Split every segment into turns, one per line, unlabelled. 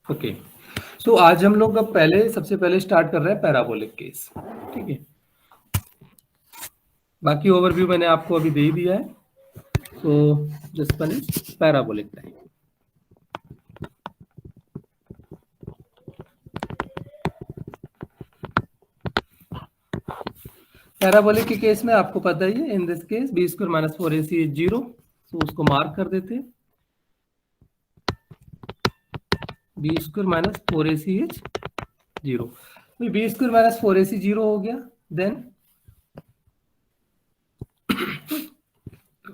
Okay, सो आज हम लोग अब सबसे पहले स्टार्ट कर रहे हैं पैराबोलिक केस। ठीक है, बाकी ओवरव्यू मैंने आपको अभी दे ही दिया है। So this one is parabolic type. Parabolic के केस में आपको पता ही है, in this case b square minus 4ac is 0, so उसको मार्क कर देते हैं। B square minus 4ac is 0, b square minus 4ac 0 हो गया। देन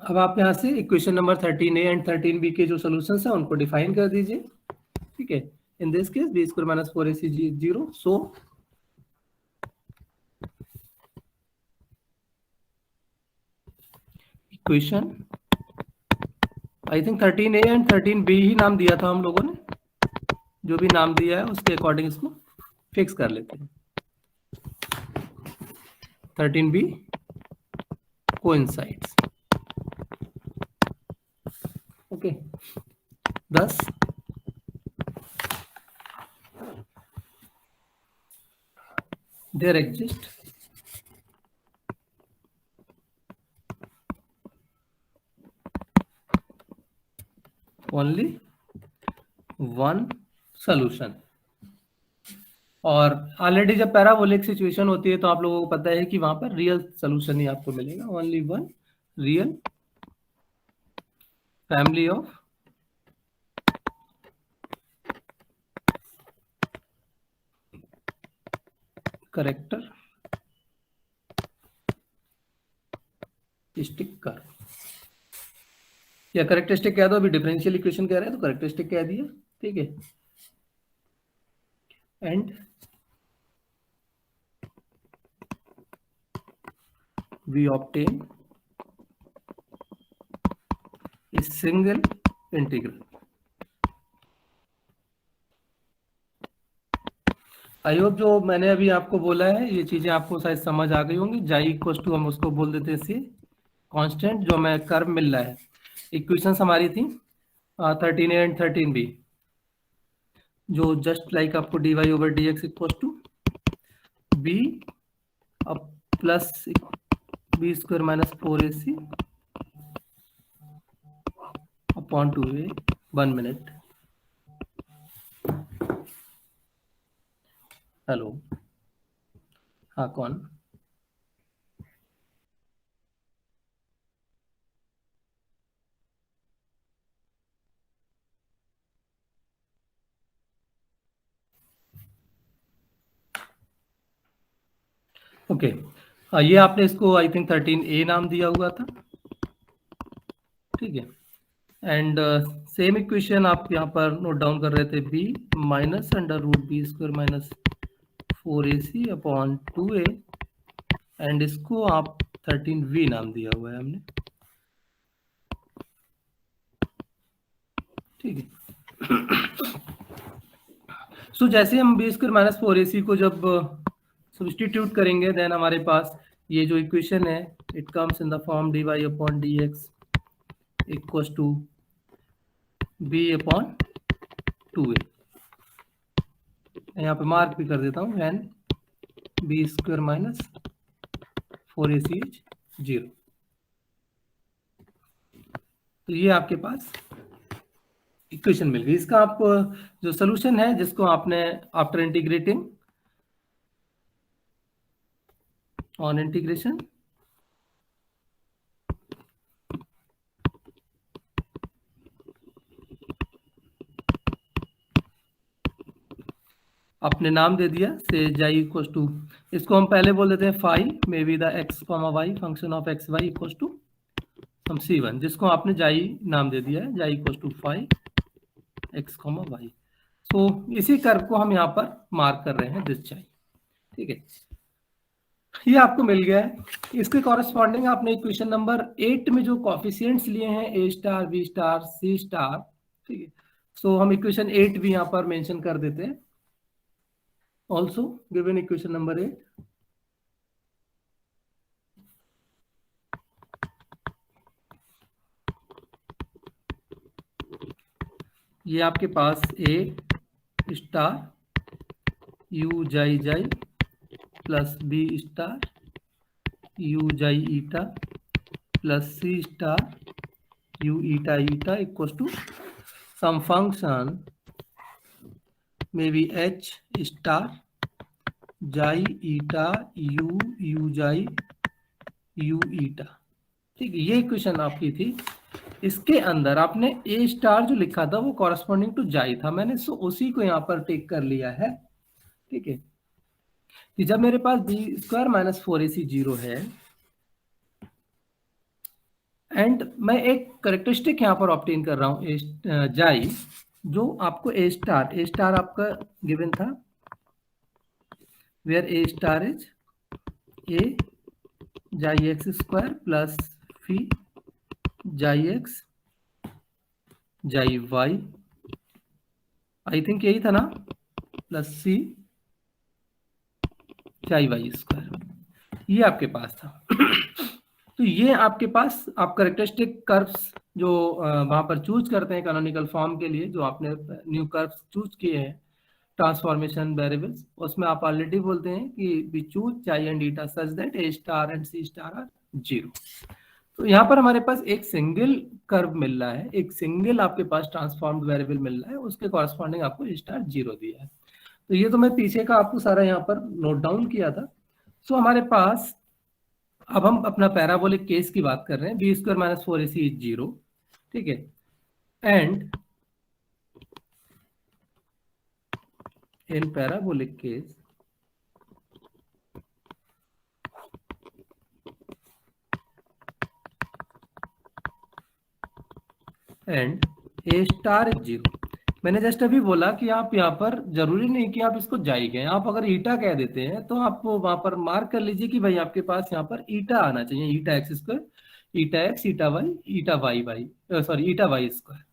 अब आप यहाँ से equation number 13a and 13b के जो सॉल्यूशंस हैं उनको डिफाइन कर दीजिए। ठीक है, in this case b square minus 4ac 0, so equation I think 13a and 13b ही नाम दिया था हम लोगों ने, जो भी नाम दिया है उसके अकॉर्डिंग इसको फिक्स कर लेते हैं। 13b coincides. Okay, thus there exists only one solution। और ऑलरेडी जब पैराबोलिक सिचुएशन होती है तो आप लोगों को पता है कि वहां पर रियल सोल्यूशन ही आपको मिलेगा, only one real family of characteristic curve, या करेक्टरिस्टिक कह दो, अभी डिफरेंशियल इक्वेशन कह रहे हैं तो करेक्टरिस्टिक कह दिया। ठीक है, and we obtain a single integral. I hope जो मैंने अभी आपको बोला है ये चीजें आपको शायद समझ आ गई होंगी। जाई इक्वल टू हम उसको बोल देते हैं सी कांस्टेंट, जो हमें कर्व मिल रहा है। इक्वेशंस हमारी थी 13a एंड 13b, जो जस्ट लाइक आपको dy over dx equal to b plus b square minus 4ac upon 2a। 1 minute, hello, हाँ कौन? ओके, ये आपने इसको आई थिंक 13a नाम दिया हुआ था। ठीक है, एंड सेम इक्वेशन आप यहाँ पर नोट डाउन कर रहे थे, b minus under root b square minus 4ac upon 2a, and इसको आप 13v नाम दिया हुआ है हमने। ठीक है, सो जैसे हम बी स्क्वायर माइनस 4ac को जब सब्सटीट्यूट करेंगे, देन हमारे पास ये जो इक्वेशन है it comes in the form dy upon dx equals to b upon 2a। यहाँ पे मार्क भी कर देता हूँ, and b square minus 4ac is 0। तो ये आपके पास इक्वेशन मिल गई। इसका आप जो सोल्यूशन है जिसको आपने आफ्टर इंटीग्रेटिंग ऑन इंटीग्रेशन आपने नाम दे दिया से जाई इक्वल टू, इसको हम पहले बोल देते हैं phi may be the x comma y function of x y equal to some c1, जिसको आपने जाई नाम दे दिया है, xi equal to phi x comma y. So इसी कर्व को हम यहाँ पर मार्क कर रहे हैं, दिस जाई। ठीक है, ये आपको मिल गया है। इसके कॉरेस्पॉन्डिंग आपने इक्वेशन नंबर 8 में जो कॉफिशिएंट्स लिए हैं ए star B star c star, ठीक है, सो हम इक्वेशन 8 भी यहाँ पर मेंशन कर देते हैं। ऑल्सो गिवन इक्वेशन नंबर 8, ये आपके पास ए स्टार यू जाई जाई plus B star u xi eta plus c star u eta eta equal to some function may be h star xi eta u u xi u eta. ठीक है, ये question आपकी थी। इसके अंदर आपने ए star जो लिखा था वो कॉरस्पॉन्डिंग टू जाई था, मैंने उसी को यहाँ पर टेक कर लिया है। ठीक है, कि जब मेरे पास बी स्क्वायर माइनस 4ac 0 है एंड मैं एक करेक्टरिस्टिक यहाँ पर ऑब्टेन कर रहा हूँ जाई, जो आपको ए स्टार आपका गिवन था, where a star is a xi x square plus fee जाई एक्स जाई वाई, आई थिंक यही था ना, प्लस सी जाई वाई स्क्वायर, ये आपके पास था। तो ये आपके पास आप करेक्टरिस्टिक कर्व्स जो वहां पर चूज करते हैं कैनोनिकल फॉर्म के लिए, जो आपने न्यू कर्व्स चूज किए हैं ट्रांसफॉर्मेशन वेरिएबल्स, उसमें आप ऑलरेडी बोलते हैं कि we choose xi and eta such that a star and c star are 0। तो यहाँ पर हमारे पास एक सिंगल कर्व मिल रहा है, एक सिंगल आपके पास ट्रांसफॉर्म्ड वेरिएबल मिल रहा है, उसके कॉरस्पॉन्डिंग आपको ए स्टार 0 दिया है। तो ये तो मैं पीछे का आपको सारा यहाँ पर नोट डाउन किया था। सो हमारे पास अब हम अपना पैराबोलिक केस की बात कर रहे हैं, b square minus 4ac is 0। ठीक है, and in parabolic case and A star is 0। मैंने जस्ट अभी बोला कि आप यहाँ पर जरूरी नहीं कि आप इसको जाई गए, आप अगर ईटा कह देते हैं तो आप वहां पर मार्क कर लीजिए कि भाई आपके पास यहाँ पर ईटा आना चाहिए, eta x square eta x eta y sorry eta y square.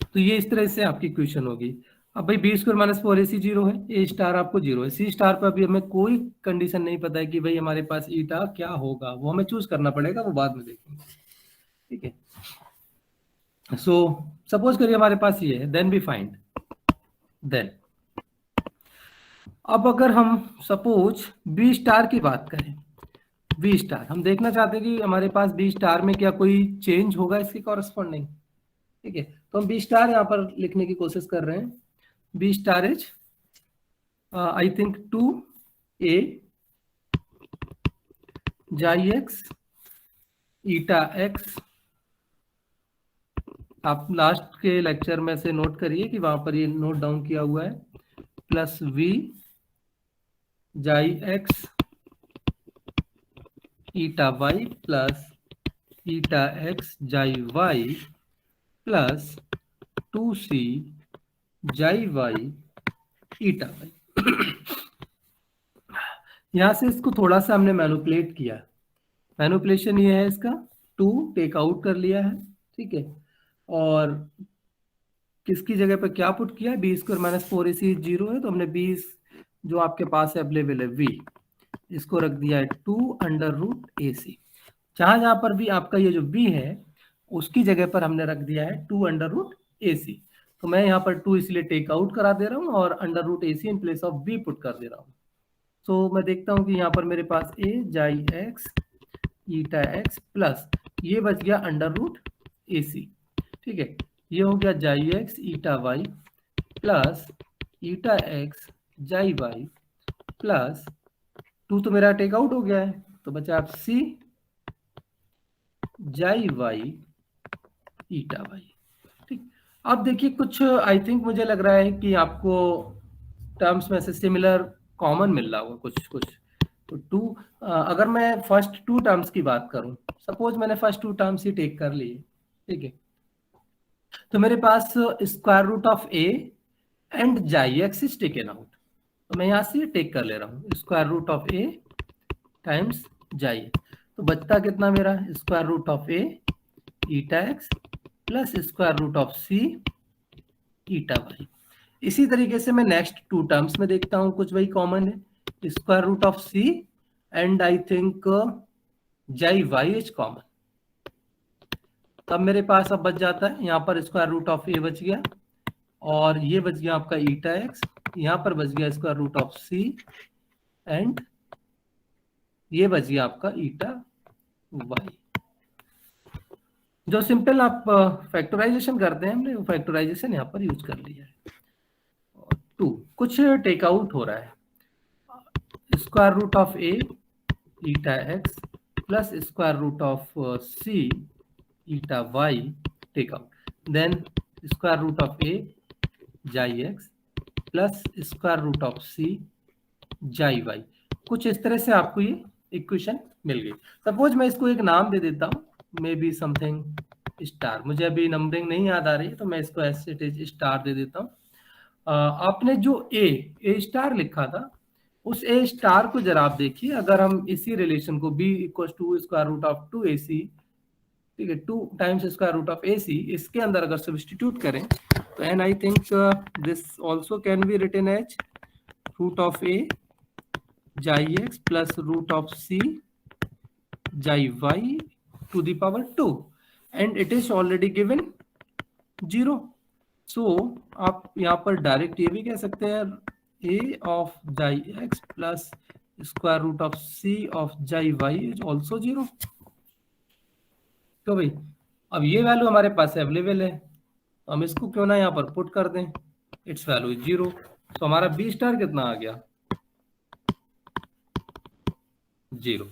तो ये इस तरह से आपकी क्वेश्चन होगी। अब भाई बी स्क्वायर माइनस 4ac 0 है, ए स्टार आपको 0 है, सी स्टार पर अभी हमें कोई कंडीशन नहीं पता है कि भाई हमारे पास ईटा क्या होगा, वो हमें चूज करना पड़ेगा, वो बाद में देखेंगे। ठीक है, सो सपोज करिए हमारे पास ये है, देन वी फाइंड देन। अब अगर हम सपोज बी स्टार की बात करें, बी स्टार हम देखना चाहते हैं कि हमारे पास बी स्टार में क्या कोई चेंज होगा इसके कॉरस्पॉन्डिंग। ठीक है, तो हम बी स्टार यहाँ पर लिखने की कोशिश कर रहे हैं। B star is I think 2a xi x eta x, आप लास्ट के लेक्चर में से नोट करिए कि वहां पर ये नोट डाउन किया हुआ है, plus v xi x eta y plus eta x xi y plus 2c xi y eta Y. यहां से इसको थोड़ा सा हमने मैनिपुलेट किया, मैनिपुलेशन ये है इसका 2 टेक आउट कर लिया है। ठीक है, और किसकी जगह पर क्या पुट किया, बी स्क्वायर माइनस 4ac 0 है, तो हमने बी जो आपके पास अवेलेबल है v, इसको रख दिया है 2 अंडर रूट ac। जहां जहां पर भी आपका ये जो b है उसकी जगह पर हमने रख दिया है 2 अंडर रूट ac। तो मैं यहाँ पर 2 इसलिए टेक आउट करा दे रहा हूँ और under root ac in place of b put कर दे रहा हूँ। तो मैं देखता हूँ कि यहाँ पर मेरे पास a जाई एक्स ईटा एक्स प्लस ये बच गया अंडर रूट ac। ठीक है, ये हो गया xi x eta y plus eta x xi y plus 2 तो मेरा टेक आउट हो गया है, तो बचा आप सी जाई वाई ईटा वाई। ठीक, अब देखिए कुछ आई थिंक मुझे लग रहा है कि आपको टर्म्स में से सिमिलर कॉमन मिल रहा होगा कुछ कुछ। तो 2 अगर मैं फर्स्ट 2 टर्म्स की बात करूं, सपोज मैंने फर्स्ट 2 टर्म्स ही टेक कर लिए। ठीक है, तो मेरे पास square root of A and xi x is taken out, तो मैं यहां से टेक कर ले रहा हूं square root of A times xi, तो बचता कितना मेरा square root of A eta x plus square root of C eta y. इसी तरीके से मैं नेक्स्ट 2 टर्म्स में देखता हूं कुछ वही कॉमन है, square root of c and I think xi y is common. तब मेरे पास अब बच जाता है यहाँ पर स्क्वायर रूट ऑफ ए बच गया, और ये बच गया आपका ईटा एक्स, यहाँ पर बच गया square root of c, and ये बच गया आपका ईटा वाई। जो सिंपल आप फैक्टराइजेशन करते हैं, हमने फैक्टराइजेशन यहाँ पर यूज कर लिया है। 2 कुछ टेक आउट हो रहा है, square root of A eta x plus square root of C eta y take out, then square root of A xi x plus square root of C xi y. कुछ इस तरह से आपको ये equation मिल गई। सपोज मैं इसको एक नाम दे देता हूँ, मे बी समथिंग स्टार, मुझे अभी नंबरिंग नहीं याद आ रही है तो मैं इसको एज इट इज स्टार दे देता हूँ। आपने जो ए स्टार लिखा था, उस ए स्टार को जरा आप देखिए, अगर हम इसी रिलेशन को B equal to square root of 2ac, ठीक है, 2 times square root of ac, इसके अंदर अगर सब्स्टिट्यूट करें तो and I think this also can be written as root of A xi x plus root of C xi y to the power 2, and it is already given 0। So आप यहाँ पर direct ये भी कह सकते हैं a of xi x plus square root of c of xi y is also 0। तो भाई अब ये वैल्यू हमारे पास अवेलेबल है, तो हम इसको क्यों ना यहाँ पर पुट कर दें, इट्स वैल्यू इज 0। तो हमारा बी स्टार कितना आ गया, 0।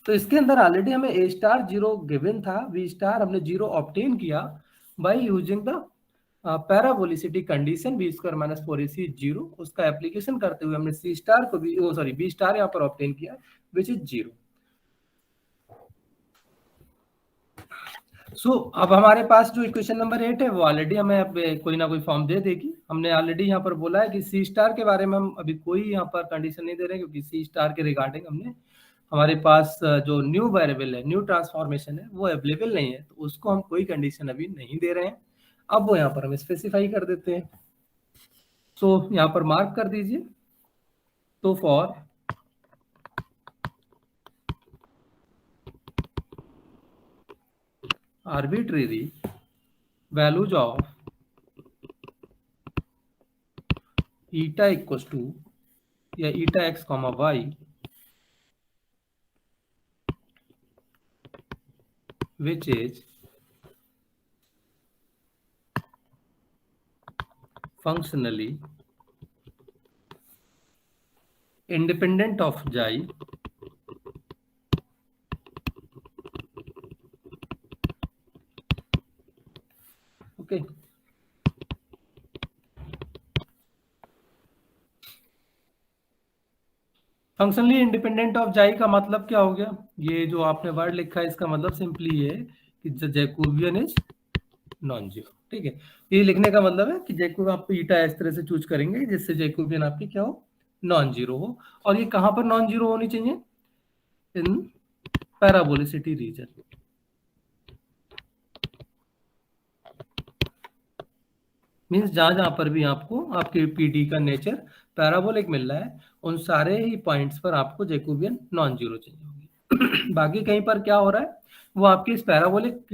तो इसके अंदर ऑलरेडी हमें ए स्टार 0 गिवन था, बी स्टार हमने 0 ऑब्टेन किया by using the parabolicity condition B square minus 4ac 0। उसका एप्लीकेशन करते हुए हमने सी स्टार को भी बी स्टार यहाँ पर ऑब्टेन किया विच इज 0। सो अब हमारे पास जो इक्वेशन नंबर 8 है वो ऑलरेडी हमें अब कोई ना कोई फॉर्म दे देगी। हमने ऑलरेडी यहाँ पर बोला है कि सी स्टार के बारे में हम अभी कोई यहाँ पर कंडीशन नहीं दे रहे हैं, क्योंकि सी स्टार के रिगार्डिंग हमने हमारे पास जो न्यू वेरिएबल है, न्यू ट्रांसफॉर्मेशन है, वो अवेलेबल नहीं है, तो उसको हम कोई कंडीशन अभी नहीं दे रहे हैं। अब वो यहाँ पर हम स्पेसिफाई कर देते हैं। सो यहाँ पर मार्क कर दीजिए, तो for arbitrary values of eta equals to या eta x comma y which is functionally independent of xi okay. Functionally independent of जाई का मतलब क्या हो गया, ये जो आपने वर्ड लिखा है इसका मतलब सिंपली ये है कि जैकोबियन इज नॉन जीरो। ठीक है, ये लिखने का मतलब है कि जैकोबियन आप ईटा इस तरह से चूज करेंगे जिससे जैकोबियन आपकी क्या हो, नॉन जीरो हो। और ये कहां पर नॉन जीरो होनी चाहिए, इन पैराबोलिसिटी रीजन। मीन्स जहां पर भी आपको आपके पीडी का नेचर पैराबोलिक मिल रहा है, उन सारे ही पॉइंट्स पर आपको जैकोबियन नॉन जीरो चाहिए होगी। बाकी कहीं पर क्या हो रहा है, वो आपके इस पैराबोलिक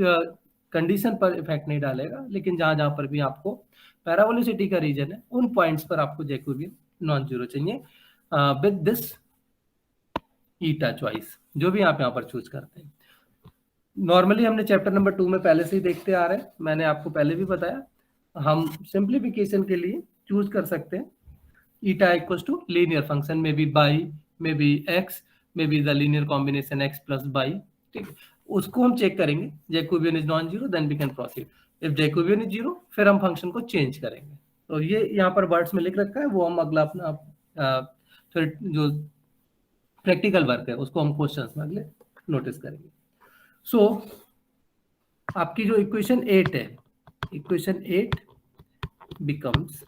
कंडीशन पर इफेक्ट नहीं डालेगा, लेकिन जहां पर भी आपको पैराबोलिसिटी का रीजन है, उन पॉइंट्स पर आपको जैकोबियन नॉन जीरो चाहिए विद दिस ईटा चॉइस, जो भी आप यहाँ पर चूज करते हैं। नॉर्मली हमने चैप्टर नंबर 2 में पहले से ही देखते आ रहे हैं, मैंने आपको पहले भी बताया, हम सिंप्लीफिकेशन के लिए चूज कर सकते हैं eta equals to linear function may be y, may be x, may be the linear combination x plus y. ठीक, उसको हम चेक करेंगे, Jacobian is non zero, then we can proceed. If Jacobian is zero, फिर हम function को change करेंगे। तो ये यहाँ पर वर्ड्स में लिख रखा है, वो हम अगला अपना फिर जो प्रैक्टिकल वर्क है उसको हम क्वेश्चंस में अगले नोटिस करेंगे। सो आपकी जो इक्वेशन 8 है, इक्वेशन 8 बिकम्स,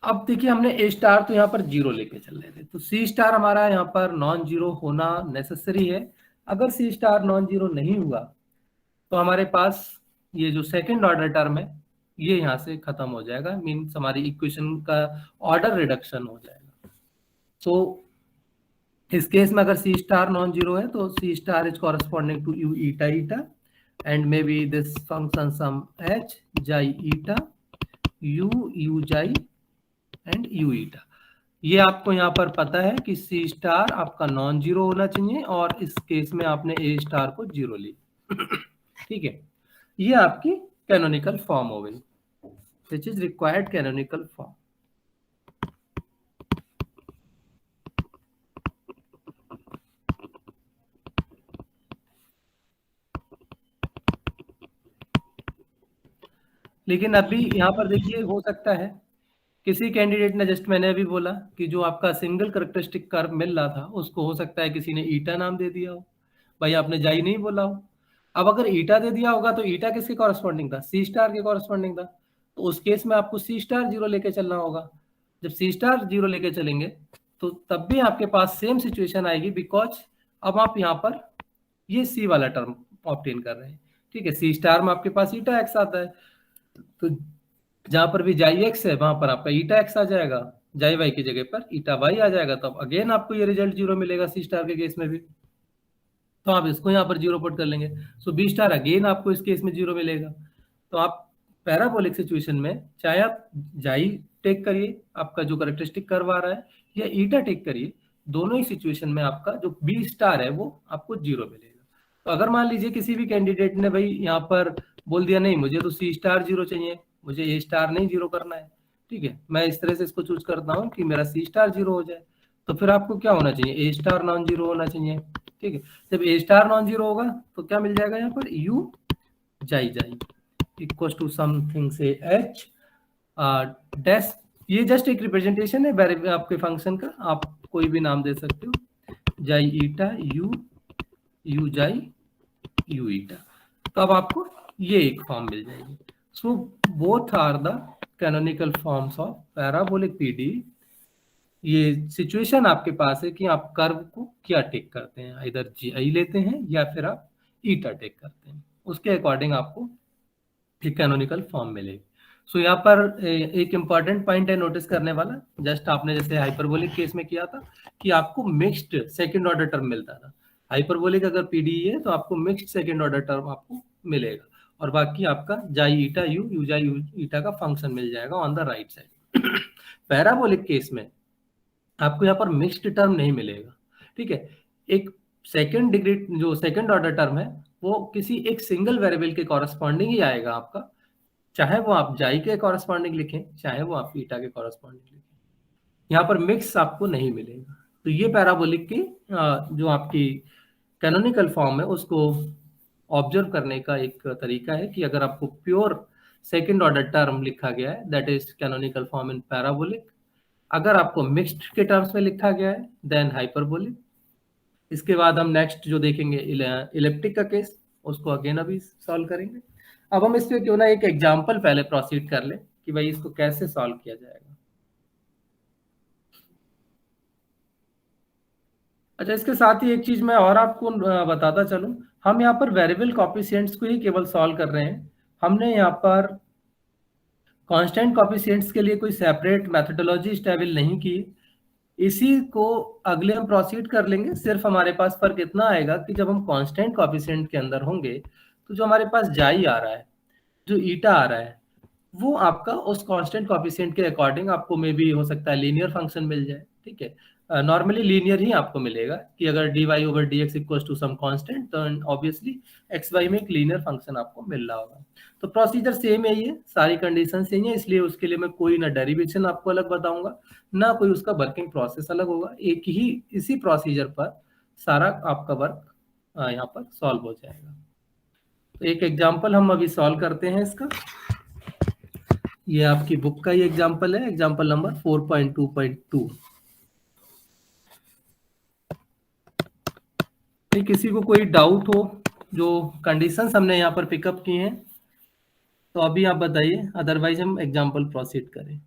अब देखिए हमने ए स्टार तो यहाँ पर जीरो लेके चल रहे थे, तो सी स्टार हमारा यहाँ पर नॉन जीरो होना नेसेसरी है। अगर सी स्टार नॉन जीरो नहीं हुआ तो हमारे पास ये जो सेकंड ऑर्डर टर्म है ये यहाँ से खत्म हो जाएगा, मीन्स हमारी इक्वेशन का ऑर्डर रिडक्शन हो जाएगा। सो इस केस में अगर सी स्टार नॉन जीरो है तो C star is corresponding to u eta eta and may be this function some h xi eta u xi and u eta. ये आपको यहाँ पर पता है कि सी स्टार आपका नॉन जीरो होना चाहिए और इस केस में आपने ए स्टार को जीरो ली। ठीक है, ये आपकी कैनोनिकल फॉर्म हो गई, which is required canonical form. लेकिन अभी यहाँ पर देखिए, हो सकता है किसी कैंडिडेट ने, जस्ट मैंने अभी बोला कि जो आपका सिंगल कैरेक्टरिस्टिक कर्व मिल रहा था उसको हो सकता है किसी ने ईटा नाम दे दिया हो, भाई आपने जाई नहीं बोला हो। अब अगर ईटा दे दिया होगा तो ईटा किसके कॉरेस्पॉन्डिंग था? सी स्टार के कॉरेस्पॉन्डिंग था। तो उस केस में आपको सी स्टार जीरो लेके चलना होगा। जब सी स्टार जीरो लेके चलेंगे तो तब भी आपके पास सेम सिचुएशन आएगी, बिकॉज अब आप यहाँ पर ये सी वाला टर्म ऑब्टेन कर रहे हैं। ठीक है, सी स्टार में आपके पास ईटा एक्स आता है, तो जहां पर भी जाई एक्स है वहां पर आपका ईटा एक्स आ जाएगा, जाई वाई की जगह पर ईटा वाई आ जाएगा, तब अगेन आपको ये रिजल्ट जीरो मिलेगा सी स्टार के केस में भी। तो आप इसको यहाँ पर जीरो पुट कर लेंगे, सो बी स्टार अगेन आपको इस केस में जीरो मिलेगा। तो आप पैराबोलिक सिचुएशन में चाहे आप जाई टेक करिए, आपका जो कैरेक्टरिस्टिक कर्व आ रहा है, या ईटा टेक करिए, दोनों ही सिचुएशन में आपका जो बी स्टार है वो आपको जीरो मिलेगा। तो अगर मान लीजिए किसी भी कैंडिडेट ने भाई यहाँ पर बोल दिया नहीं मुझे तो सी स्टार जीरो चाहिए, मुझे ए स्टार नहीं जीरो करना है, ठीक है, मैं इस तरह से इसको चूज करता हूँ कि मेरा सी स्टार जीरो हो जाए, तो फिर आपको क्या होना चाहिए? ए स्टार नॉन जीरो होना चाहिए। ठीक है, जब ए स्टार नॉन जीरो होगा तो क्या मिल जाएगा यहाँ पर? यू जाई जाई इक्वल टू समथिंग से एच डैश। ये जस्ट एक रिप्रेजेंटेशन है वेरिएबल आपके फंक्शन का, आप कोई भी नाम दे सकते हो, जाई ईटा यू जाई यू ईटा। तो अब आपको ये एक फॉर्म मिल जाएगी। So both are the canonical forms of parabolic PDE. ये सिचुएशन आपके पास है कि आप कर्व को क्या टेक करते हैं, इधर जी लेते हैं या फिर आप ईटा टेक करते हैं, उसके अकॉर्डिंग आपको एक कैनोनिकल फॉर्म मिलेगी। सो यहाँ पर एक इंपॉर्टेंट पॉइंट है नोटिस करने वाला, जस्ट आपने जैसे हाइपरबोलिक केस में किया था कि आपको मिक्स्ड सेकंड ऑर्डर टर्म मिलता था। हाइपरबोलिक अगर पीडीई है तो आपको मिक्स्ड सेकंड ऑर्डर टर्म आपको मिलेगा, और बाकी आपका जाई ईटा यू जाई यू ईटा का फंक्शन मिल जाएगा on the right side. Parabolic case में आपको यहाँ पर मिक्स्ड टर्म नहीं मिलेगा। ठीक है, एक सेकंड डिग्री जो सेकंड ऑर्डर टर्म है वो किसी एक सिंगल वेरिएबल के कॉरेस्पॉन्डिंग ही आएगा आपका, चाहे वो आप जाई के कॉरेस्पॉन्डिंग लिखें चाहे वो आप ईटा के कॉरेस्पॉन्डिंग लिखें, यहाँ पर मिक्स आपको नहीं मिलेगा। तो ये पैराबोलिक की जो आपकी कैनोनिकल फॉर्म है उसको ऑब्जर्व करने का एक तरीका है कि अगर आपको प्योर सेकंड ऑर्डर टर्म लिखा गया है that is canonical form in parabolic, अगर आपको मिक्स्ड के टर्म्स में लिखा गया है देन हाइपरबोलिक। इसके बाद हम नेक्स्ट जो देखेंगे इलिप्टिक का केस, उसको अगेन अभी सॉल्व करेंगे। अब हम इसमें क्यों ना एक एग्जांपल पहले प्रोसीड कर ले कि भाई इसको कैसे सॉल्व किया जाएगा। अच्छा, इसके साथ ही एक चीज मैं और आपको बताता चलूं, हम यहाँ पर वेरिएबल कॉफिशिएंट्स को ही केवल सॉल्व कर रहे हैं, हमने यहाँ पर कांस्टेंट कॉफिशिएंट्स के लिए कोई सेपरेट मेथोडोलॉजी स्टेबल नहीं की। इसी को अगले हम प्रोसीड कर लेंगे। सिर्फ हमारे पास फर्क इतना आएगा कि जब हम कांस्टेंट कॉफिशिएंट के अंदर होंगे तो जो हमारे पास जाई आ रहा है, जो ईटा आ रहा है, वो आपका उस कांस्टेंट कॉफिशिएंट के अकॉर्डिंग आपको मे बी हो सकता है लीनियर फंक्शन मिल जाए। ठीक है, नॉर्मली लीनियर ही आपको मिलेगा कि अगर d y over d x equal to some constant तो ऑब्वियसली एक्स वाई में एक लीनियर फंक्शन आपको मिल रहा होगा। तो प्रोसीजर सेम है, ये सारी कंडीशन सेम है, इसलिए उसके लिए मैं कोई ना डेरिवेशन आपको अलग बताऊंगा ना कोई उसका वर्किंग प्रोसेस अलग होगा, एक ही इसी प्रोसीजर पर सारा आपका वर्क यहाँ पर सॉल्व हो जाएगा। तो एक एग्जाम्पल हम अभी सॉल्व करते हैं इसका। ये आपकी बुक का ही एग्जाम्पल है, एग्जाम्पल नंबर 4.2.2। किसी को कोई डाउट हो, जो कंडीशंस हमने यहाँ पर पिकअप की हैं तो अभी आप बताइए, अदरवाइज हम एग्जाम्पल प्रोसीड करें।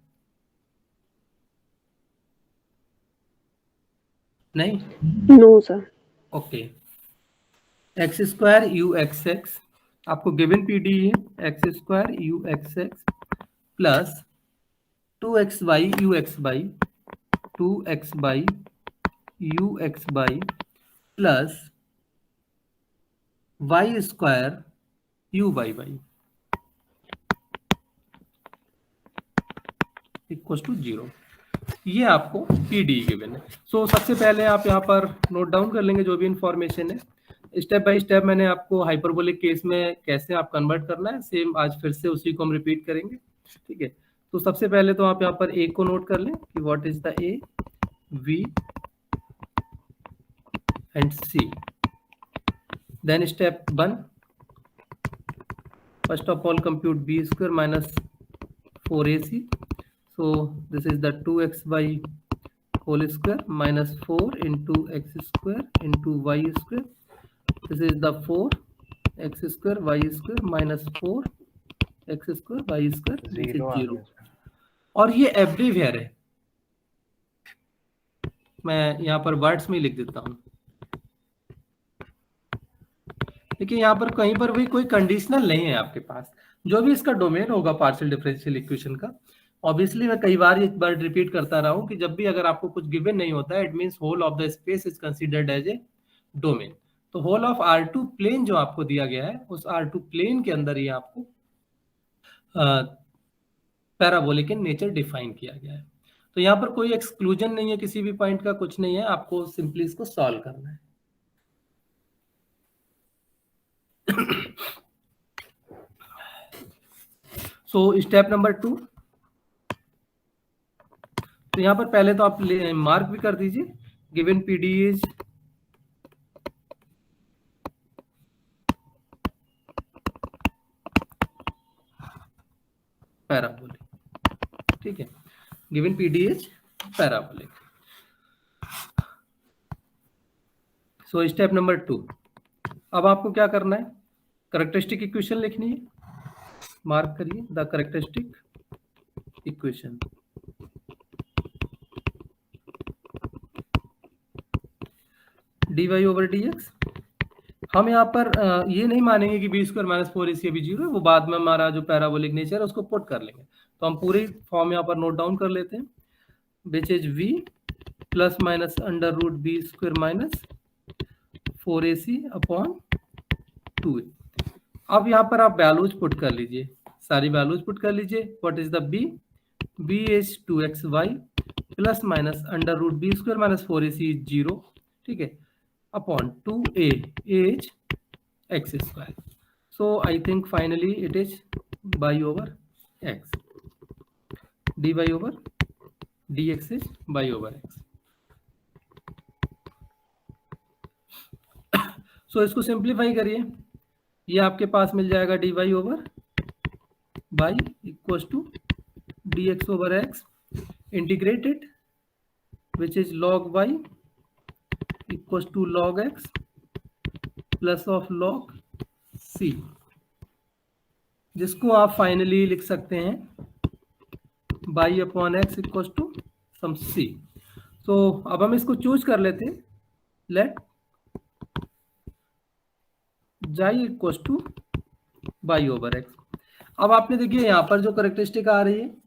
नहीं?
No sir.
Okay, x square u x x आपको गिवन पीडी है, x square u x x plus 2xy u x y 2x y u x y plus y square u y y equal to 0। ये आपको PD given है। सो सबसे पहले आप यहाँ पर नोट डाउन कर लेंगे जो भी इंफॉर्मेशन है। स्टेप बाय स्टेप मैंने आपको हाइपरबोलिक केस में कैसे आप कन्वर्ट करना है, सेम आज फिर से उसी को हम रिपीट करेंगे। ठीक है, तो सबसे पहले तो आप यहाँ पर ए को नोट कर लें कि what is the a, b and c. Then step 1, first of all compute b square minus 4ac. So this is the 2xy whole square minus 4 into x square into y square. This is the 4x square y square minus 4x square y square, which is 0. और ये everywhere है, मैं यहाँ पर words में लिख देता हूँ। देखिए यहाँ पर कहीं पर भी कोई कंडीशनल नहीं है आपके पास। जो भी इसका डोमेन होगा पार्शियल डिफरेंशियल इक्वेशन का, ऑब्वियसली मैं कई बार एक बार रिपीट करता रहा हूँ कि जब भी अगर आपको कुछ गिवन नहीं होता है, it means whole of the space is considered as a domain. तो होल ऑफ R2 प्लेन जो आपको दिया गया है, उस R2 प्लेन के अंदर ही आपको पैराबोलिक इन नेचर डिफाइन किया गया है। तो यहाँ पर कोई एक्सक्लूजन नहीं है किसी भी पॉइंट का, कुछ नहीं है, आपको सिंपली इसको सॉल्व करना है। सो स्टेप नंबर 2, तो यहाँ पर पहले तो आप मार्क भी कर दीजिए, गिवन पीडी इज पैराबोलिक। ठीक है, given PD is parabolic. So step number 2, अब आपको क्या करना है, कैरेक्टरिस्टिक इक्वेशन लिखनी है। मार्क करिए the characteristic equation. dy over dx। हम यहाँ पर ये नहीं मानेंगे कि बी स्क्वायर माइनस 4ac भी 0 है, वो बाद में हमारा जो पैराबोलिक नेचर है उसको पुट कर लेंगे। तो हम पूरी फॉर्म यहाँ पर नोट डाउन कर लेते हैं, which is v plus minus under root b square minus 4ac upon 2a। अब यहाँ पर आप वैल्यूज पुट कर लीजिए, सारी वैल्यूज पुट कर लीजिए। What is the b is 2xy plus minus under root b square minus 4ac is 0। ठीक है, upon 2a is x square. So I think finally it is y over x. dy over dx is y over x. So इसको simplify करिए, ये आपके पास मिल जाएगा dy over y equal to dx over x integrated which is log y equal to log x plus of log c, जिसको आप finally लिख सकते हैं y upon x equal to some c। तो अब हम इसको चूज कर लेते हैं, let y equal to y over x. अब आपने देखिए यहाँ पर जो कैरेक्टरिस्टिक आ रही है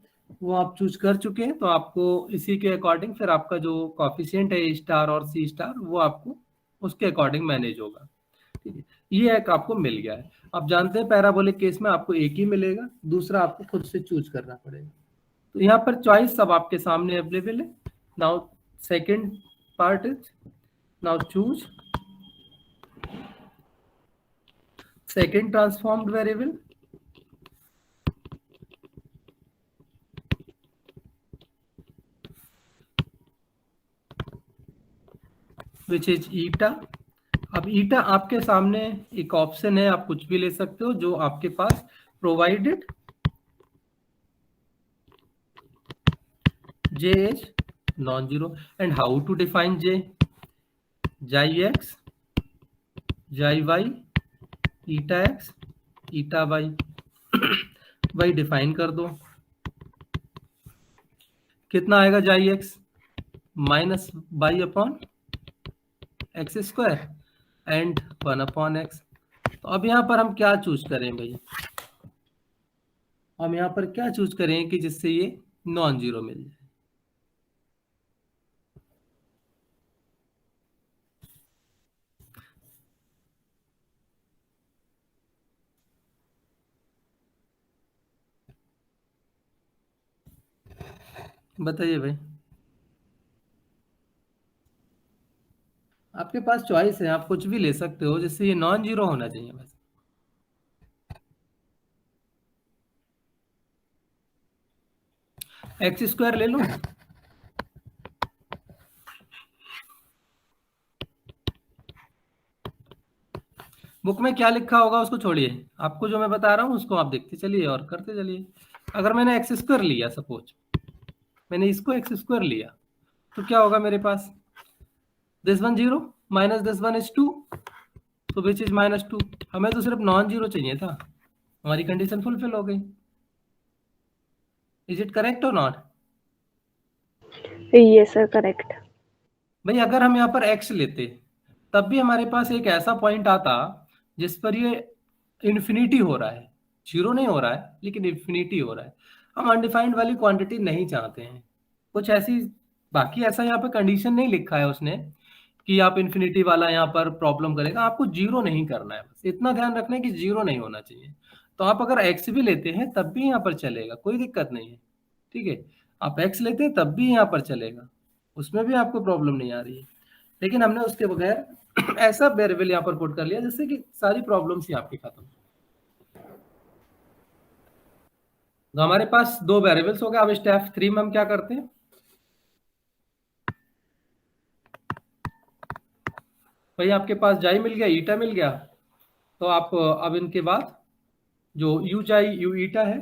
वो आप चूज कर चुके हैं, तो आपको इसी के अकॉर्डिंग फिर आपका जो कॉफिशिएंट है A स्टार और C स्टार वो आपको उसके अकॉर्डिंग मैनेज होगा। ठीक है, ये एक आपको मिल गया है। आप जानते हैं पैराबोलिक केस में आपको एक ही मिलेगा, दूसरा आपको खुद से चूज करना पड़ेगा। तो यहाँ पर चॉइस सब आपके सामने अवेलेबल है। Now second part is, now choose second transformed variable which is eta. अब ईटा आपके सामने एक ऑप्शन है, आप कुछ भी ले सकते हो जो आपके पास provided j is non-zero. And how to define j? Xi x, xi y, eta x, eta y। y define कर दो, कितना आएगा xi x minus y upon x square and 1 upon x. तो अब यहाँ पर हम क्या चूज करें भाई, हम यहाँ पर क्या चूज करें कि जिससे ये नॉन जीरो मिल जाए। बताइए भाई, आपके पास चॉइस है, आप कुछ भी ले सकते हो, जिससे ये नॉन जीरो होना चाहिए बस। एक्स स्क्वायर ले लो। बुक में क्या लिखा होगा उसको छोड़िए, आपको जो मैं बता रहा हूँ उसको आप देखते चलिए और करते चलिए। अगर मैंने एक्स स्क्वायर लिया, सपोज मैंने इसको एक्स स्क्वायर लिया, तो क्या होगा मेरे पास? This one zero minus this one is two, तो विच इज -2। हमें तो सिर्फ नॉन जीरो चाहिए था, हमारी कंडीशन फुलफिल हो गई। इज इट करेक्ट और नॉट?
Yes, sir, correct.
भाई अगर हम यहाँ पर x लेते, तब भी हमारे पास एक ऐसा पॉइंट आता जिस पर ये इन्फिनिटी हो रहा है, जीरो नहीं हो रहा है लेकिन इन्फिनिटी हो रहा है। हम अनडिफाइंड वाली क्वांटिटी नहीं चाहते हैं, कुछ ऐसी, बाकी ऐसा यहाँ पे कंडीशन नहीं लिखा है उसने कि आप इन्फिनिटी वाला यहाँ पर प्रॉब्लम करेगा, आपको जीरो नहीं करना है, बस इतना ध्यान रखना है कि जीरो नहीं होना चाहिए। तो आप अगर एक्स भी लेते हैं तब भी यहाँ पर चलेगा, कोई दिक्कत नहीं है, ठीक है। आप एक्स लेते हैं तब भी यहाँ पर चलेगा, उसमें भी आपको प्रॉब्लम नहीं आ रही है। लेकिन हमने उसके बगैर ऐसा वेरिएबल यहाँ पर पुट कर लिया जिससे कि सारी प्रॉब्लम्स ही आपकी खत्म। तो हमारे पास दो वेरिएबल्स हो गए। अब स्टेप 3 में हम क्या करते हैं, भाई आपके पास जाई मिल गया, ईटा मिल गया, तो आप अब इनके बाद जो यू जाई यू ईटा है,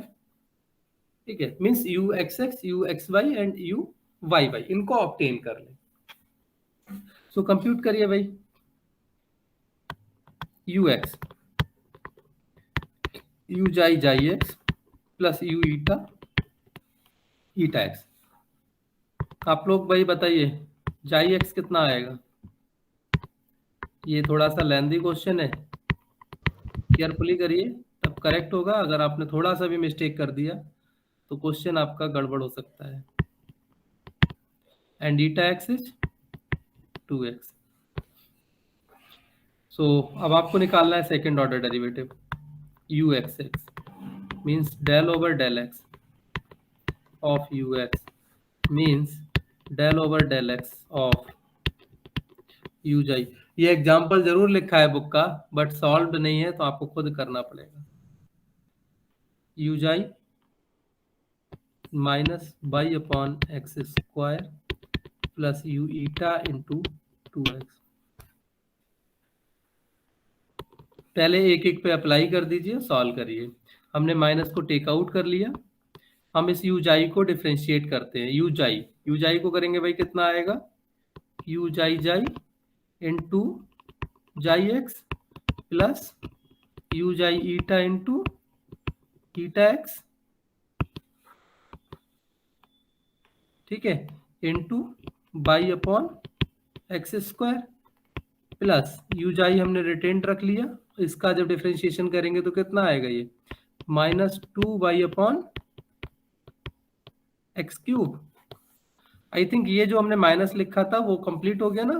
ठीक है, means u x x u x y and u y y, इनको ऑब्टेन कर ले। सो कंप्यूट करिए भाई, यू एक्स यू जाई जाई एक्स प्लस यू ईटा ईटा एक्स। आप लोग भाई बताइए जाई एक्स कितना आएगा? ये थोड़ा सा लेंदी क्वेश्चन है, केयरफुली करिए तब करेक्ट होगा। अगर आपने थोड़ा सा भी मिस्टेक कर दिया तो क्वेश्चन आपका गड़बड़ हो सकता है। And eta x is 2x। So अब आपको निकालना है second order derivative, u x x means del over del x of u x means del over del x of u xi. ये एग्जाम्पल जरूर लिखा है बुक का, बट सॉल्व नहीं है तो आपको खुद करना पड़ेगा। यू जाई minus y upon x square plus u eta into 2x। पहले एक एक पे अप्लाई कर दीजिए, सॉल्व करिए। हमने माइनस को टेक आउट कर लिया, हम इस यू जाई को डिफ्रेंशिएट करते हैं। यू जाई को करेंगे भाई, कितना आएगा? यू जाई जाई इंटू जाई x plus u xi eta into eta x, ठीक है, into by upon x square plus u जाई हमने रिटेन रख लिया, इसका जब डिफ्रेंशिएशन करेंगे तो कितना आएगा? ये -2 upon x cube. I think ये जो हमने माइनस लिखा था वो कंप्लीट हो गया ना?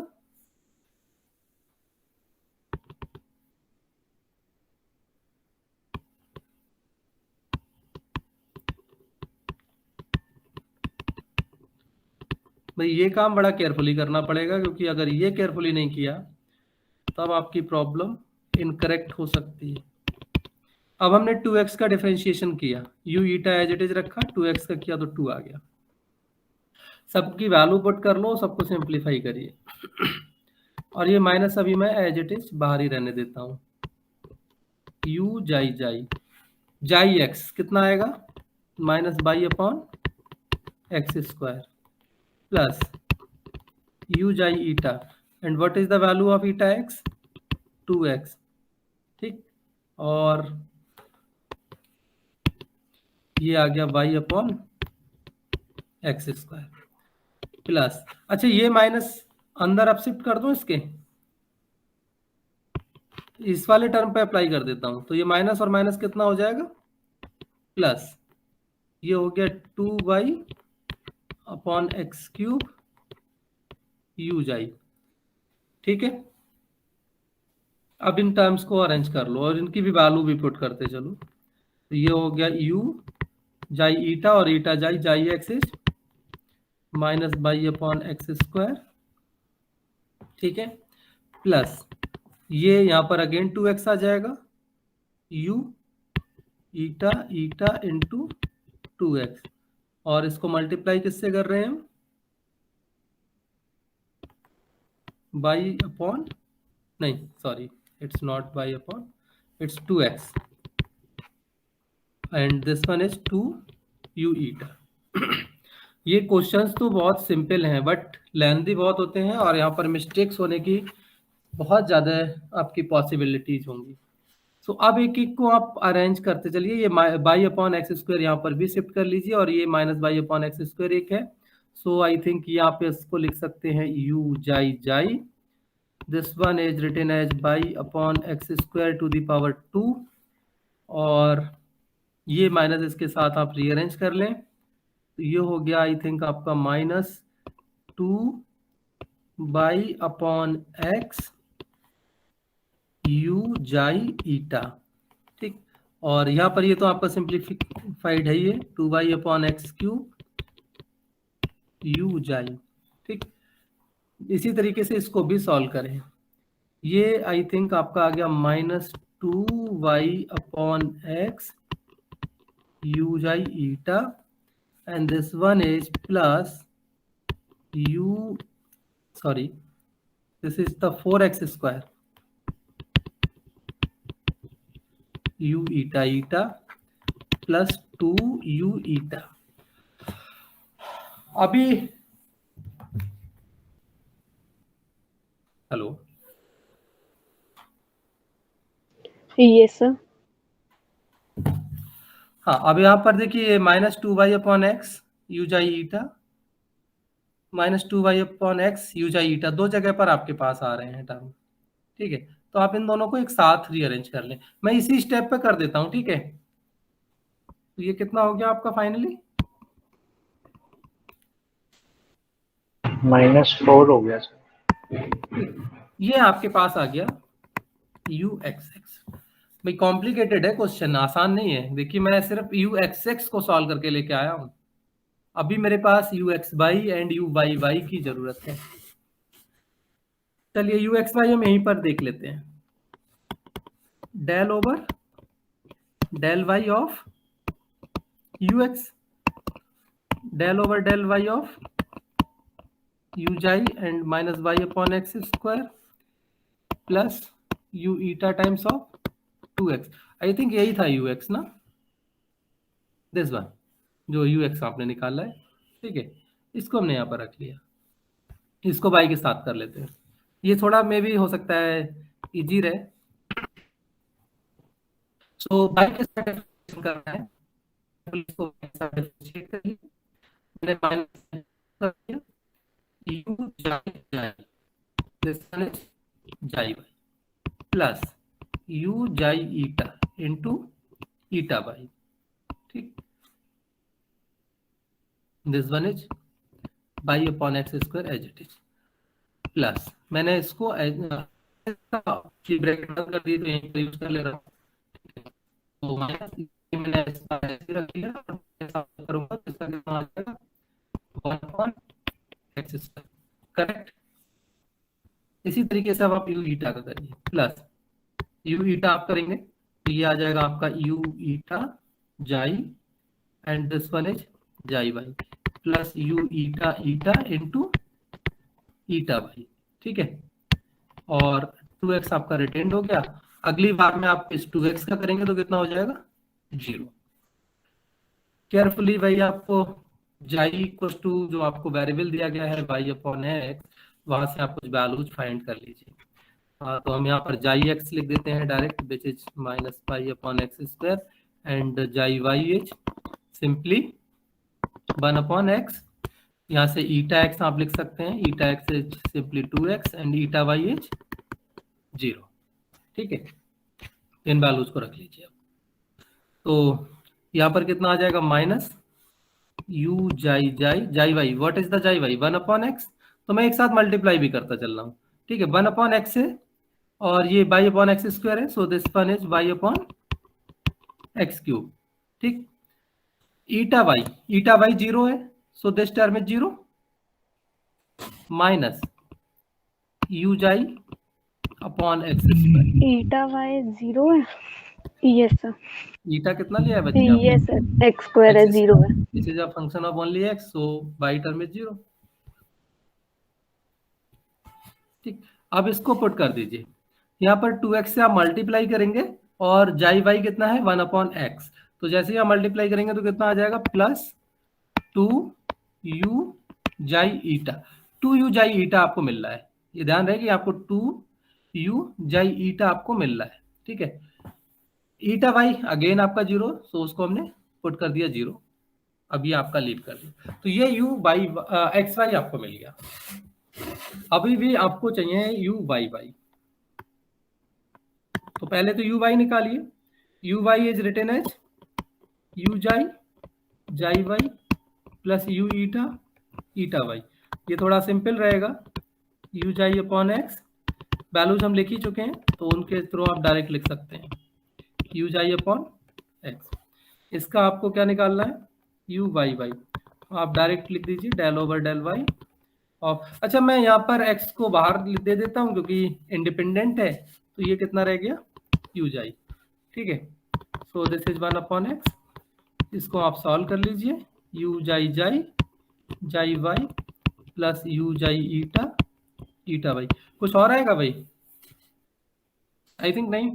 भाई ये काम बड़ा केयरफुली करना पड़ेगा, क्योंकि अगर ये केयरफुली नहीं किया तब आपकी प्रॉब्लम इनकरेक्ट हो सकती है। अब हमने 2x का डिफरेंशिएशन किया, u eta as it is रखा, 2x का किया तो 2 आ गया। सबकी वैल्यू पुट कर लो, सबको सिंप्लीफाई करिए, और ये माइनस अभी मैं एज इट इज बाहर ही रहने देता हूँ। यू जाई जाई जाई एक्स कितना आएगा? Minus y upon x square plus u xi eta, and what is the value of eta x? 2x, ठीक, और ये आ गया y upon x square plus, अच्छा ये माइनस अंदर अब शिफ्ट कर दो, इसके इस वाले टर्म पे अप्लाई कर देता हूं, तो ये माइनस और माइनस कितना हो जाएगा? प्लस, ये हो गया 2y upon x cube you जाई, ठीक है। अब इन टर्म्स को अरेंज कर लो और इनकी भी वैल्यू भी पुट करते चलो। तो ये हो गया यू जाई ईटा और ईटा जाई जाई x is minus y upon x square, ठीक है, प्लस ये यहाँ पर अगेन 2x आ जाएगा, u eta eta into 2x, और इसको मल्टीप्लाई किससे कर रहे हैं हम, बाई अपॉन, नहीं sorry, it's not by upon, it's 2x and this one is 2u ईटा। ये क्वेश्चंस तो बहुत सिंपल हैं बट लेंथी बहुत होते हैं और यहाँ पर मिस्टेक्स होने की बहुत ज़्यादा आपकी पॉसिबिलिटीज होंगी। सो अब एक एक को आप अरेंज करते चलिए। ये बाई अपॉन एक्स स्क्वायर यहाँ पर भी शिफ्ट कर लीजिए और ये minus y upon x square एक है। सो आई थिंक ये आप इसको लिख सकते हैं u xi xi, this one is written as y upon x square to the power 2, और ये माइनस इसके साथ आप रीअरेंज कर लें तो ये हो गया आई थिंक आपका minus 2 by upon x u xi ईटा, ठीक। और यहाँ पर ये तो आपका सिंप्लीफाइड है, ये 2y upon x cube you जाई, ठीक। इसी तरीके से इसको भी सॉल्व करें। ये आई थिंक आपका आ गया minus 2y upon x u xi eta and this one is plus you, sorry this is the 4x square you eta eta plus 2u ईटा। अभी हेलो,
यस सर।
हाँ अब यहाँ पर देखिए minus 2y upon x u xi eta, minus 2y upon x u xi eta, दो जगह पर आपके पास आ रहे हैं टर्म, ठीक है। तो आप इन दोनों को एक साथ रीअरेंज कर लें, मैं इसी स्टेप पे कर देता हूँ, ठीक है। तो ये कितना हो गया आपका फाइनली,
-4 हो गया सर।
ये आपके पास आ गया यू एक्स एक्स। भाई कॉम्प्लिकेटेड है क्वेश्चन, आसान नहीं है। देखिए मैं सिर्फ यू एक्स एक्स को सॉल्व करके लेके आया हूँ, अभी मेरे पास u x y and u y y की जरूरत है। चलिए यू एक्स वाई हम यहीं पर देख लेते हैं, del over del y of u x, del over del y of u xi and minus y upon x square plus u eta times of 2x। I think यही था u x ना, this one जो u x आपने निकाला है, ठीक है। इसको हमने यहाँ पर रख लिया, इसको बाई के साथ कर लेते हैं, ये थोड़ा मे भी हो सकता है इजी रहे। सो बाई के साथ डिफरेंशिएट करना है, इसको बाई के साथ डिफरेंशिएट करिए, मैंने माइनस कर दिया u xi xi, this one is xi y plus u xi eta into eta y, ठीक। This one is y upon x square as it is, plus मैंने इसको ब्रैकेट बंद कर दी तो यहीं पर यूज कर ले रहा हूँ, तो माइनस मैंने इसका ऐसे रख दिया और ऐसा करूंगा तो इसका कितना आ जाएगा 1 अपॉन एक्स स्क्वायर, करेक्ट। इसी तरीके से अब आप यू ईटा का करिए, प्लस यू ईटा आप करेंगे तो ये आ जाएगा आपका यू ईटा जाई and this one is xi y plus u eta eta into eta y, ठीक है। और 2x आपका रिटेन्ड हो गया। अगली बार में आप इस 2x का करेंगे तो कितना हो जाएगा 0। केयरफुली भाई आपको जाई इक्वल टू जो आपको वेरिएबल दिया गया है बाई अपॉन एक्स, वहां से आप कुछ वैल्यूज फाइंड कर लीजिए। तो हम यहाँ पर जाई एक्स लिख देते हैं direct, which is minus y upon x square and xi y is simply 1 upon x, यहाँ से ईटा एक्स आप लिख सकते हैं, eta x is simply 2x and eta y is 0, ठीक है। इन वैल्यूज को रख लीजिए। तो यहाँ पर कितना आ जाएगा माइनस यू जाई जाई xi Y, what is the जाई वाई 1 अपॉन एक्स, तो मैं एक साथ मल्टीप्लाई भी करता चल रहा हूँ, ठीक है। 1 अपॉन एक्स है और ये बाई अपॉन एक्स स्क्वायर है, so this one is y upon x cube, ठीक। ईटा वाई 0 है, so this term is 0, minus u xi upon x square.
Eta y 0 है। Yes sir.
ईटा कितना लिया है बच्चे आपने?
यस सर, एक्स स्क्वायर है,
एक्स
0 है।
This is a function of only x, so by term is 0। ठीक, अब इसको पुट कर दीजिए। यहाँ पर 2x से आप मल्टीप्लाई करेंगे और जाई वाई कितना है 1 अपॉन एक्स, तो जैसे ही आप मल्टीप्लाई करेंगे तो कितना आ जाएगा प्लस 2u जाई ईटा। 2u जाई ईटा आपको मिल रहा है, ये ध्यान रहे कि आपको 2u जाई ईटा आपको मिल रहा है। ठीक है, ईटा वाई अगेन आपका 0, सो उसको हमने पुट कर दिया 0। अब ये आपका लीव कर दिया, तो ये u बाई एक्स वाई आपको मिल गया। अभी भी आपको चाहिए u बाई वाई, तो पहले तो u वाई निकालिए। u y is written as u xi xi y plus u eta eta y. ये थोड़ा सिंपल रहेगा, u जाई अपॉन एक्स, वैल्यूज हम लिख ही चुके हैं तो उनके थ्रू आप डायरेक्ट लिख सकते हैं u जाई अपॉन एक्स। इसका आपको क्या निकालना है u वाई वाई, आप डायरेक्ट लिख दीजिए del over del y of. अच्छा, मैं यहाँ पर x को बाहर दे देता हूँ क्योंकि इंडिपेंडेंट है, तो ये कितना रह गया u जाई। ठीक है, so this is 1 upon x, इसको आप सॉल्व कर लीजिए। u जाई जाई जाई वाई प्लस u जाई ईटा ईटा वाई। कुछ और आएगा भाई? आई थिंक नहीं।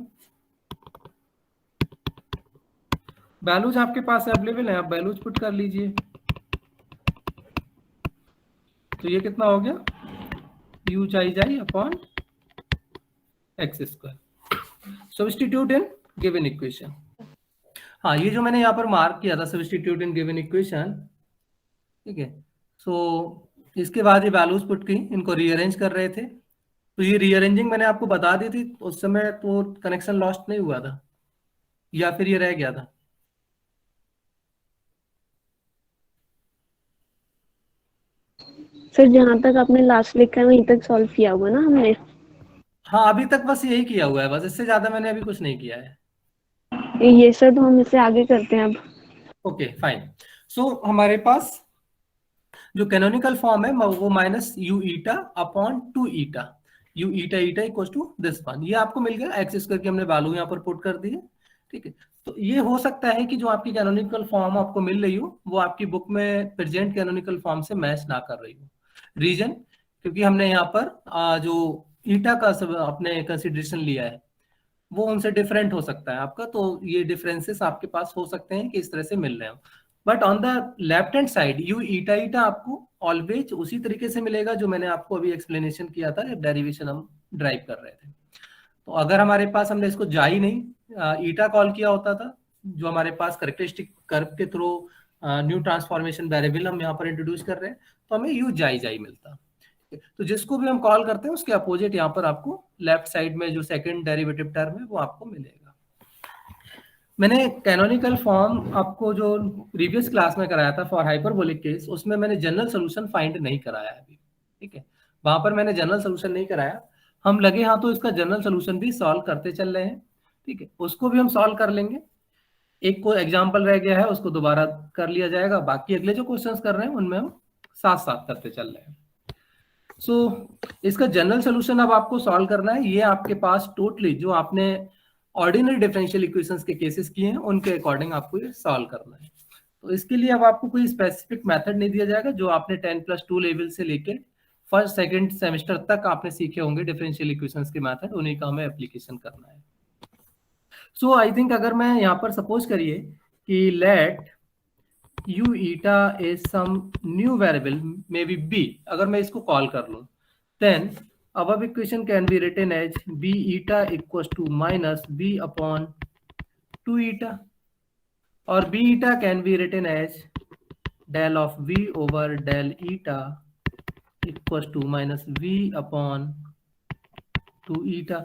वैल्यूज आपके पास अवेलेबल है, आप वैल्यूज पुट कर लीजिए। तो ये कितना हो गया u जाई जाई upon x square. Substitute in given equation. हाँ, ये जो मैंने यहाँ पर मार्क किया था सब्स्टिट्यूट इन गिवन इक्वेशन, ठीक है, सो इसके बाद ये वैल्यूज पुट की, इनको रीअरेंज कर रहे थे। तो ये रीअरेंजिंग मैंने आपको बता दी थी उस समय, तो कनेक्शन लॉस्ट नहीं हुआ था या फिर ये रह गया था?
सर जहाँ तक आपने लास्ट लिखा है वहीं तक सॉल्व किया होगा ना हमने?
हाँ, अभी तक बस यही किया हुआ है, बस इससे ज्यादा मैंने अभी कुछ नहीं किया है।
ये सर, तो हम इससे आगे करते हैं अब।
Okay fine. सो हमारे पास जो कैनोनिकल फॉर्म है वो minus u eta upon 2 eta, u eta eta equals to this one, ये आपको मिल गया। एक्स स्क्वायर की हमने वैल्यू यहाँ पर पुट कर दी है। ठीक है, तो ये हो सकता है कि जो आपकी कैनोनिकल फॉर्म आपको मिल रही हो वो आपकी बुक में प्रेजेंट कैनोनिकल फॉर्म से मैच ना कर रही हो। रीजन, क्योंकि हमने यहाँ पर जो ईटा का सब अपने कंसिडरेशन लिया है वो उनसे डिफरेंट हो सकता है आपका, तो ये डिफरेंसेस आपके पास हो सकते हैं कि इस तरह से मिल रहे हो। But on the left hand side u eta eta आपको ऑलवेज उसी तरीके से मिलेगा जो मैंने आपको अभी एक्सप्लेनेशन किया था, डेरिवेशन हम ड्राइव कर रहे थे। तो अगर हमारे पास हमने इसको जाई नहीं ईटा कॉल किया होता था, जो हमारे पास करेक्टरिस्टिक कर्व के थ्रू न्यू ट्रांसफॉर्मेशन वेरिएबल हम यहाँ पर इंट्रोड्यूस कर रहे हैं, तो हमें यू जाई जाई मिलता। तो जिसको भी हम कॉल करते हैं उसके अपोजिट यहाँ पर आपको लेफ्ट साइड में जो सेकंड डेरिवेटिव टर्म है वो आपको मिलेगा। मैंने कैनोनिकल फॉर्म आपको जो प्रीवियस क्लास में कराया था फॉर हाइपरबोलिक केस, उसमें मैंने जनरल सोल्यूशन फाइंड नहीं कराया है अभी। ठीक है, वहां पर मैंने जनरल सोल्यूशन नहीं कराया, हम लगे हाँ तो इसका जनरल सोल्यूशन भी सॉल्व करते चल रहे हैं। ठीक है, उसको भी हम सॉल्व कर लेंगे। एक को एग्जाम्पल रह गया है उसको दोबारा कर लिया जाएगा, बाकी अगले जो क्वेश्चंस कर रहे हैं उनमें हम साथ साथ करते चल रहे हैं। सो इसका जनरल सोल्यूशन अब आपको सॉल्व करना है। ये आपके पास टोटली जो आपने ऑर्डिनरी डिफरेंशियल इक्वेशंस के केसेस किए हैं उनके अकॉर्डिंग आपको ये सॉल्व करना है। तो इसके लिए अब आपको कोई स्पेसिफिक मेथड नहीं दिया जाएगा, जो आपने 10+2 लेवल से लेके फर्स्ट सेकंड सेमेस्टर तक आपने सीखे होंगे डिफरेंशियल इक्वेशंस के मेथड, उन्हीं का हमें एप्लीकेशन करना है। सो आई थिंक अगर मैं यहाँ पर सपोज करिए कि late u eta is some new variable maybe b, अगर मैं इसको कॉल कर लूं, then our equation can be written as b eta equals to minus b upon 2 eta, or b eta can be written as del of v over del eta equals to minus v upon 2 eta।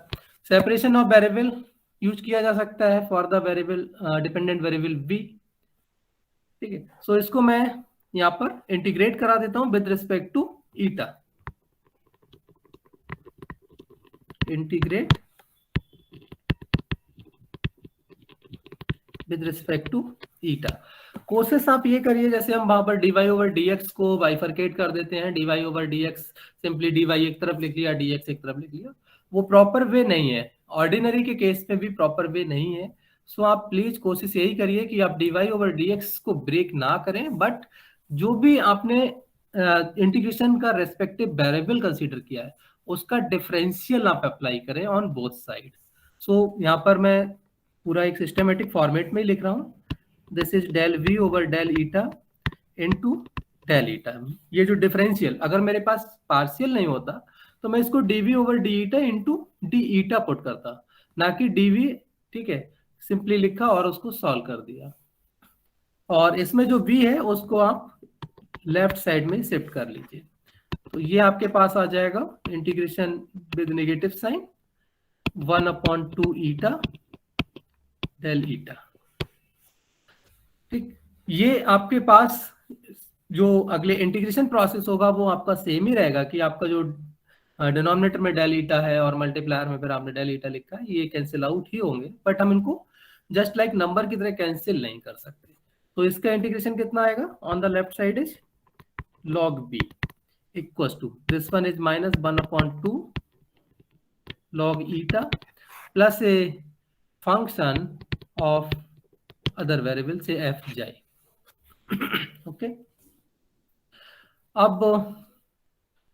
Separation of variable use किया जा सकता है for the variable dependent variable v। ठीक है, सो इसको मैं यहाँ पर इंटीग्रेट करा देता हूं with respect to eta. Integrate with respect to eta. कोशिश आप ये करिए जैसे हम वहां पर dy ओवर dx को बाइफरकेट कर देते हैं, dy over dx simply dy एक तरफ लिख लिया, dx एक तरफ लिख लिया, वो प्रॉपर वे नहीं है, ऑर्डिनरी के केस में भी प्रॉपर वे नहीं है। सो आप प्लीज कोशिश यही करिए कि आप dy ओवर dx को ब्रेक ना करें, बट जो भी आपने इंटीग्रेशन का रेस्पेक्टिव वेरिएबल कंसीडर किया है उसका डिफरेंशियल आप अप्लाई करें ऑन बोथ साइड। सो यहाँ पर मैं पूरा एक सिस्टमेटिक फॉर्मेट में ही लिख रहा हूँ, this is del v over del eta into del eta. ये जो डिफरेंशियल अगर मेरे पास पार्शियल नहीं होता तो मैं इसको dv over D eta into D eta put करता, ना कि dv, ठीक है, सिंपली लिखा और उसको सॉल्व कर दिया। और इसमें जो v है उसको आप लेफ्ट साइड में शिफ्ट कर लीजिए, तो ये आपके पास आ जाएगा integration with negative sign 1/2 eta del eta. ठीक, ये आपके पास जो अगले इंटीग्रेशन प्रोसेस होगा वो आपका सेम ही रहेगा कि आपका जो डिनोमिनेटर में डेल ईटा है और मल्टीप्लायर में फिर आपने डेल ईटा लिखा है, ये कैंसिल आउट ही होंगे, बट हम इनको जस्ट लाइक नंबर की तरह कैंसिल नहीं कर सकते। तो इसका इंटीग्रेशन कितना आएगा, on the left side is log b equals to this one is minus 1/2 log eta plus a function of other variable say fj। Okay, अब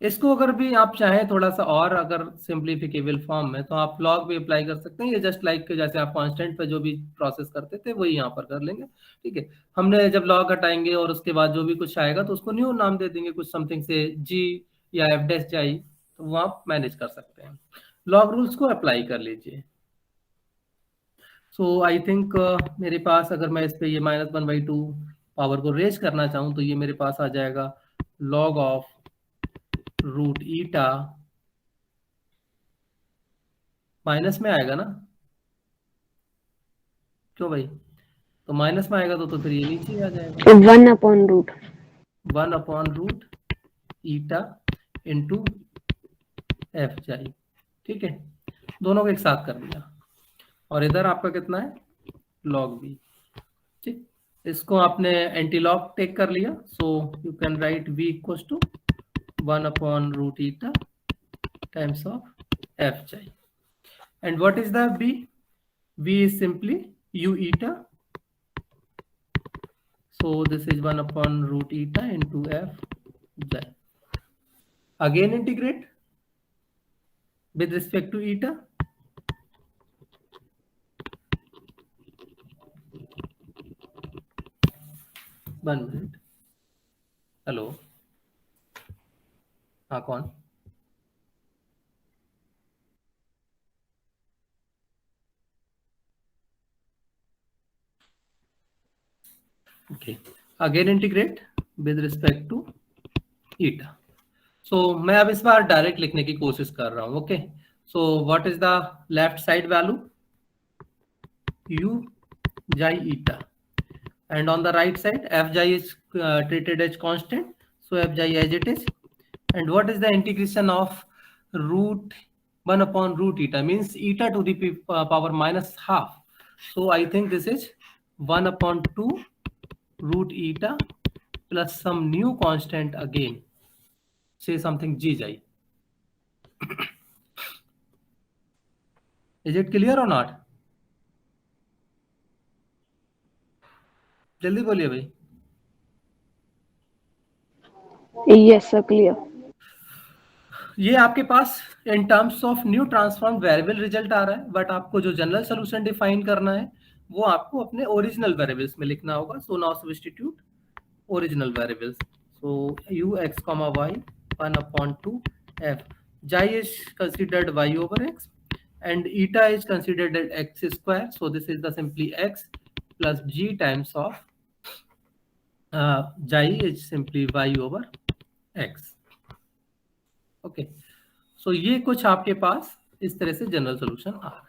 इसको अगर भी आप चाहें थोड़ा सा और अगर सिंप्लीफिकेबल फॉर्म में तो आप log भी अप्लाई कर सकते हैं, ये जस्ट लाइक जैसे आप कांस्टेंट पे जो भी प्रोसेस करते थे वही यहाँ पर कर लेंगे। ठीक है, हमने जब log हटाएंगे और उसके बाद जो भी कुछ आएगा तो उसको न्यू नाम दे देंगे, कुछ समथिंग से g या f डैश जाई, तो वो आप मैनेज कर सकते हैं। log रूल्स को अप्लाई कर लीजिए। सो आई थिंक मेरे पास अगर मैं इस पे ये -1/2 पावर को रेज करना चाहूँ तो ये मेरे पास आ जाएगा log of root eta, minus में आएगा ना, क्यों भाई, तो माइनस में आएगा तो फिर ये नीचे आ जाएगा 1/रूट ईटा इंटू एफ जाई। ठीक है, दोनों को एक साथ कर दिया और इधर आपका कितना है log b। ठीक, इसको आपने एंटी लॉग टेक कर लिया, so you can write v equals to 1/रूट eta times of F xi. And what is the b? b is simply u eta. So this is 1/रूट eta into f j. Again integrate with respect to eta. One minute. Hello. हाँ कौन? Okay, again integrate with respect to eta. So मैं अब इस बार direct लिखने की कोशिश कर रहा हूँ। Okay, so what is the left side value, u j eta, and on the right side f j is treated as constant, so f j as it is. And what is the integration of root 1/रूट eta, means eta to the power -12. So I think this is 1/2 root eta plus some new constant again, say something gj. Is it clear or not? जल्दी बोलिए भाई।
Yes sir, clear.
ये आपके पास in terms of new transform variable result आ रहा है, but आपको जो जनरल सोल्यूशन डिफाइन करना है वो आपको अपने ओरिजिनल वेरिएबल्स में लिखना होगा। So now substitute original variables, so u x, y 1/2 f j is considered y over x and eta is considered as x square, so this is the simply x plus g times of j is simply y over x। Okay, so ये कुछ आपके पास इस तरह से general solution आ रहा है।